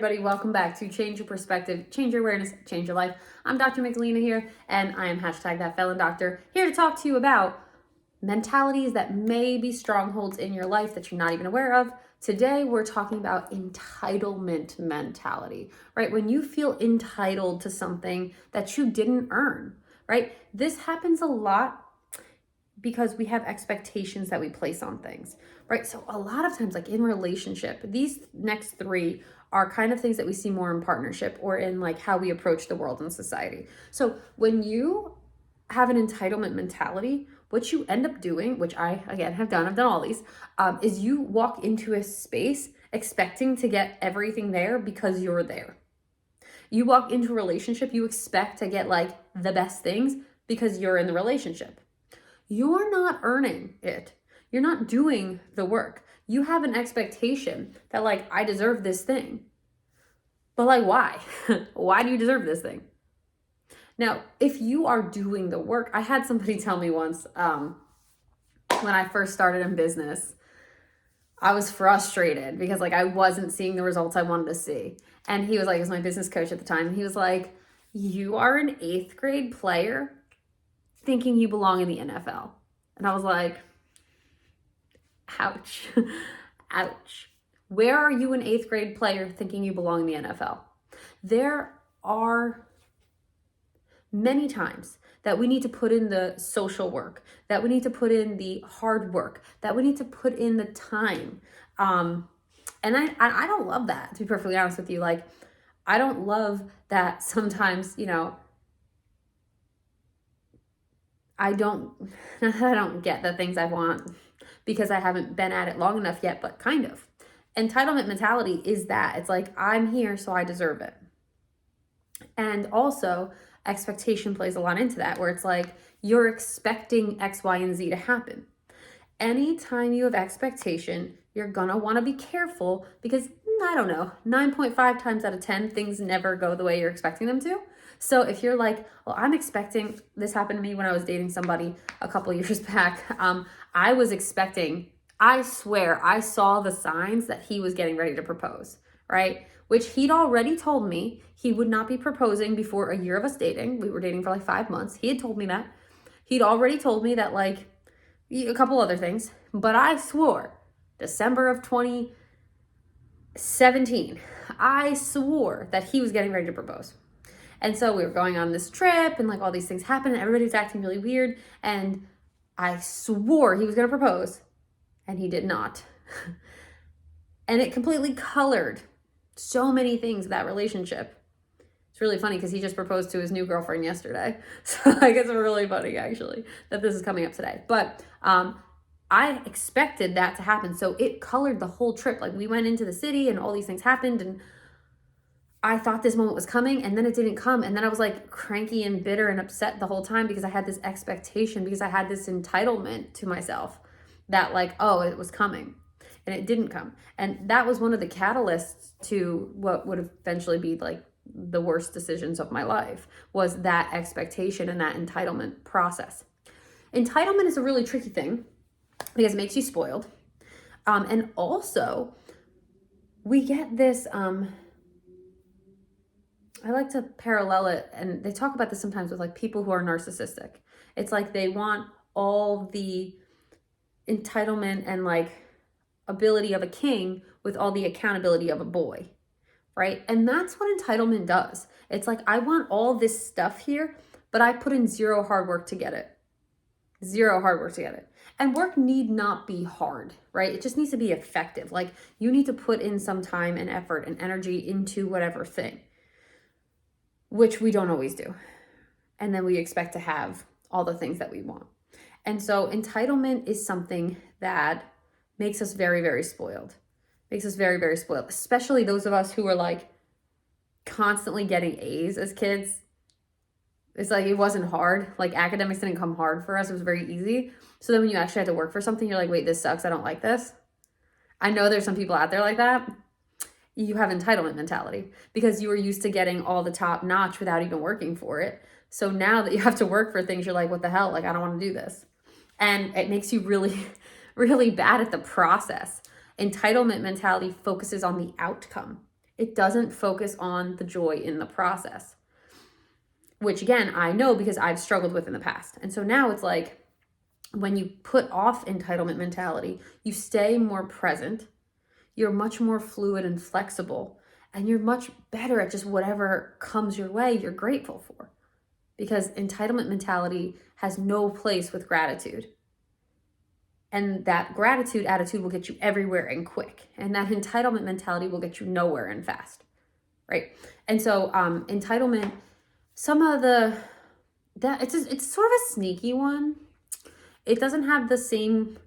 Everybody, welcome back to Change Your Perspective, Change Your Awareness, Change Your Life. I'm Dr. Michelina here, and I am #ThatFelonDoctor, here to talk to you about mentalities that may be strongholds in your life that you're not even aware of. Today, we're talking about entitlement mentality, right? When you feel entitled to something that you didn't earn, right? This happens a lot because we have expectations that we place on things, right? So a lot of times, like in relationship, these next three are kind of things that we see more in partnership or in like how we approach the world and society. So when you have an entitlement mentality, what you end up doing, which I, again, I've done all these, is you walk into a space expecting to get everything there because you're there. You walk into a relationship, you expect to get like the best things because you're in the relationship. You're not earning it. You're not doing the work. You have an expectation that like, I deserve this thing. But like, why? Why do you deserve this thing? Now, if you are doing the work, I had somebody tell me once, when I first started in business, I was frustrated because like I wasn't seeing the results I wanted to see. And he was like, he was my business coach at the time. And he was like, you are an 8th grade player thinking you belong in the NFL. And I was like, ouch, ouch. Where are you an 8th grade player thinking you belong in the NFL? There are many times that we need to put in the social work, that we need to put in the hard work, that we need to put in the time. And I don't love that, to be perfectly honest with you. Like, I don't love that sometimes, I don't get the things I want because I haven't been at it long enough yet, but kind of. Entitlement mentality is that. It's like, I'm here, so I deserve it. And also, expectation plays a lot into that, where it's like, you're expecting X, Y, and Z to happen. Anytime you have expectation, you're gonna wanna be careful because, I don't know, 9.5 times out of 10, things never go the way you're expecting them to. So if you're like, well, I'm expecting, this happened to me when I was dating somebody a couple years back. I was expecting, I swear, I saw the signs that he was getting ready to propose, right? Which he'd already told me he would not be proposing before a year of us dating. We were dating for like 5 months. He had told me that. He'd already told me that, like, a couple other things, but I swore December of 2017, I swore that he was getting ready to propose. And so we were going on this trip and like all these things happened and everybody was acting really weird. And I swore he was going to propose and he did not. And it completely colored so many things of that relationship. It's really funny because he just proposed to his new girlfriend yesterday. So I guess it's really funny actually that this is coming up today. But I expected that to happen. So it colored the whole trip. Like we went into the city and all these things happened and I thought this moment was coming and then it didn't come. And then I was like cranky and bitter and upset the whole time because I had this expectation, because I had this entitlement to myself that like, oh, it was coming and it didn't come. And that was one of the catalysts to what would eventually be like the worst decisions of my life, was that expectation and that entitlement process. Entitlement is a really tricky thing because it makes you spoiled. And also we get this, I like to parallel it, and they talk about this sometimes with like people who are narcissistic. It's like they want all the entitlement and like ability of a king with all the accountability of a boy, right? And that's what entitlement does. It's like, I want all this stuff here, but I put in zero hard work to get it. Zero hard work to get it. And work need not be hard, right? It just needs to be effective. Like you need to put in some time and effort and energy into whatever thing, which we don't always do. And then we expect to have all the things that we want. And so entitlement is something that makes us very, very spoiled. Makes us very, very spoiled, especially those of us who are like constantly getting A's as kids. It's like, it wasn't hard. Like academics didn't come hard for us. It was very easy. So then when you actually had to work for something, you're like, wait, this sucks. I don't like this. I know there's some people out there like that. You have entitlement mentality because you were used to getting all the top notch without even working for it. So now that you have to work for things, you're like, what the hell? Like, I don't want to do this. And it makes you really, really bad at the process. Entitlement mentality focuses on the outcome. It doesn't focus on the joy in the process, which again, I know because I've struggled with in the past. And so now it's like when you put off entitlement mentality, you stay more present, you're much more fluid and flexible, and you're much better at just whatever comes your way you're grateful for. Because entitlement mentality has no place with gratitude. And that gratitude attitude will get you everywhere and quick. And that entitlement mentality will get you nowhere and fast, right? And so entitlement, it's sort of a sneaky one. It doesn't have the same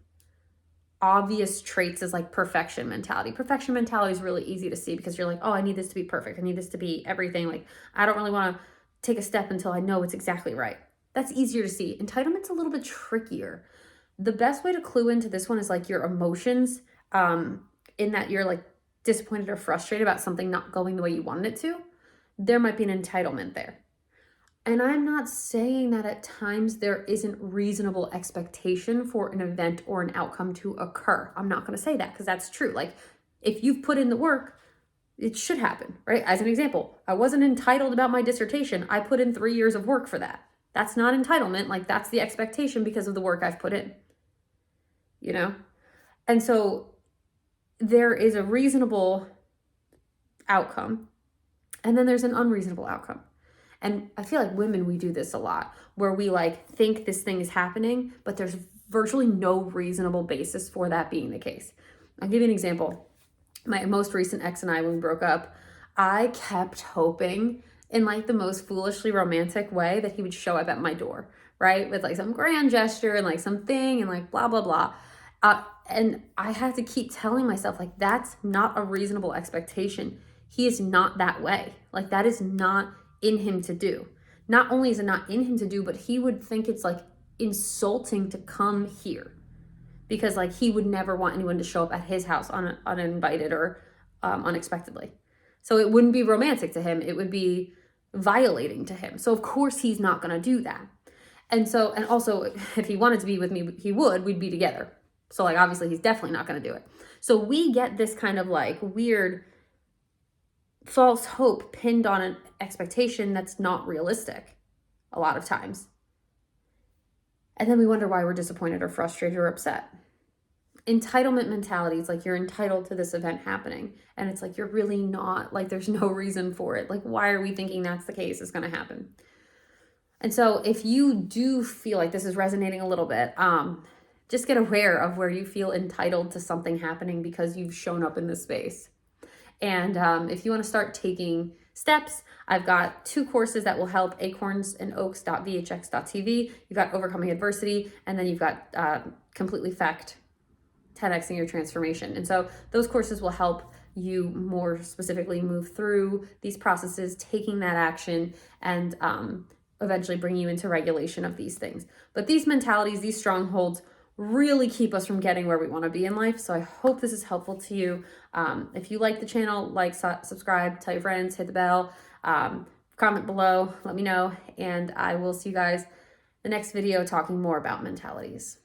obvious traits as like perfection mentality. Perfection mentality is really easy to see because you're like, oh, I need this to be perfect. I need this to be everything. Like, I don't really want to take a step until I know it's exactly right. That's easier to see. Entitlement's a little bit trickier. The best way to clue into this one is like your emotions, in that you're like disappointed or frustrated about something not going the way you wanted it to. There might be an entitlement there. And I'm not saying that at times there isn't reasonable expectation for an event or an outcome to occur. I'm not going to say that because that's true. Like, if you've put in the work, it should happen, right? As an example, I wasn't entitled about my dissertation. I put in 3 years of work for that. That's not entitlement. Like, that's the expectation because of the work I've put in, you know? And so there is a reasonable outcome, and then there's an unreasonable outcome. And I feel like women, we do this a lot, where we like think this thing is happening, but there's virtually no reasonable basis for that being the case. I'll give you an example. My most recent ex and I, when we broke up, I kept hoping in like the most foolishly romantic way that he would show up at my door, right? With like some grand gesture and like something and like blah, blah, blah. And I had to keep telling myself, like, that's not a reasonable expectation. He is not that way. Like, that is not in him to do. Not only is it not in him to do, but he would think it's like insulting to come here because like he would never want anyone to show up at his house uninvited or unexpectedly. So it wouldn't be romantic to him. It would be violating to him. So of course he's not going to do that. And also if he wanted to be with me, we'd be together. So like, obviously he's definitely not going to do it. So we get this kind of like weird false hope pinned on an expectation that's not realistic a lot of times. And then we wonder why we're disappointed or frustrated or upset. Entitlement mentality is like you're entitled to this event happening. And it's like you're really not. Like, there's no reason for it. Like, why are we thinking that's the case is going to happen? And so if you do feel like this is resonating a little bit, just get aware of where you feel entitled to something happening because you've shown up in this space. And if you want to start taking steps, I've got 2 courses that will help: acornsandOaks.vhx.tv. You've got Overcoming Adversity, and then you've got Completely Fact, 10xing Your Transformation. And so those courses will help you more specifically move through these processes, taking that action, and eventually bring you into regulation of these things. But these mentalities, these strongholds, really keep us from getting where we want to be in life. So I hope this is helpful to you. If you like the channel, like, subscribe, tell your friends, hit the bell, comment below, let me know, and I will see you guys the next video talking more about mentalities.